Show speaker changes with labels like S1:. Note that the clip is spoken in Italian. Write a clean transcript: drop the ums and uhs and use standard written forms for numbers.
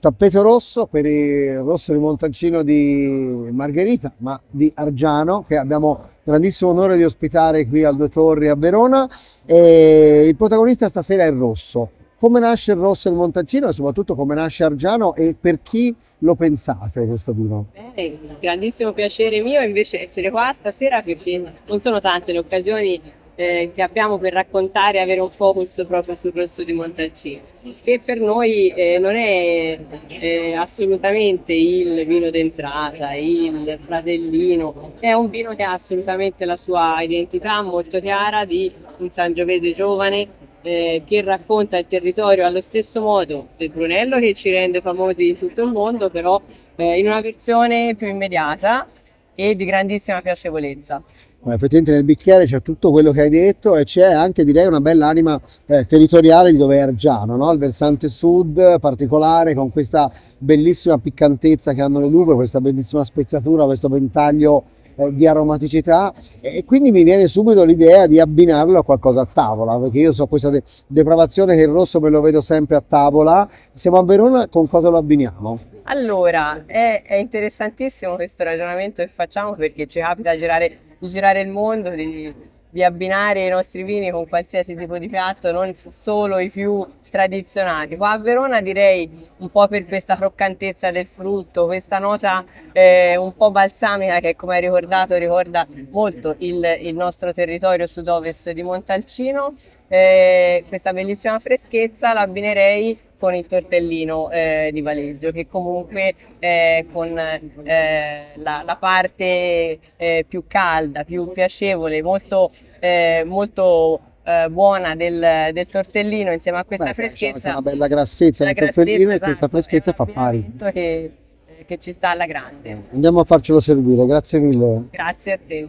S1: Tappeto rosso per il rosso di Montalcino di Margherita, ma di Argiano, che abbiamo grandissimo onore di ospitare qui al Due Torri a Verona. E il protagonista stasera è il rosso. Come nasce il rosso del Montalcino e soprattutto come nasce Argiano e per chi lo pensate questo vino?
S2: Bene, grandissimo piacere mio invece essere qua stasera perché non sono tante le occasioni che abbiamo per raccontare e avere un focus proprio sul rosso di Montalcino, che per noi non è assolutamente il vino d'entrata, il fratellino, è un vino che ha assolutamente la sua identità molto chiara di un sangiovese giovane che racconta il territorio allo stesso modo del Brunello che ci rende famosi in tutto il mondo, però in una versione più immediata e di grandissima piacevolezza.
S1: Effettivamente nel bicchiere c'è tutto quello che hai detto e c'è anche direi una bella anima territoriale di dove è Argiano, no? Il versante sud particolare con questa bellissima piccantezza che hanno le uve, questa bellissima speziatura, questo ventaglio di aromaticità e quindi mi viene subito l'idea di abbinarlo a qualcosa a tavola, perché io so questa depravazione che il rosso me lo vedo sempre a tavola. Siamo a Verona, con cosa lo abbiniamo?
S2: Allora, è interessantissimo questo ragionamento che facciamo perché ci capita di girare il mondo, di abbinare i nostri vini con qualsiasi tipo di piatto, non solo i più tradizionali. Qua a Verona direi un po' per questa croccantezza del frutto, questa nota un po' balsamica che come hai ricordato ricorda molto il nostro territorio sud-ovest di Montalcino, questa bellissima freschezza l'abbinerei con il tortellino di Valeggio che comunque con la parte più calda, più piacevole, molto buona del tortellino insieme a questa
S1: Beh, c'è anche
S2: freschezza,
S1: una bella grassezza
S2: la
S1: nel tortellino
S2: grassezza,
S1: e questa
S2: esatto,
S1: freschezza
S2: è
S1: fa
S2: un
S1: pari.
S2: abbinamento che ci sta alla grande.
S1: Andiamo a farcelo servire, grazie mille.
S2: Grazie a te.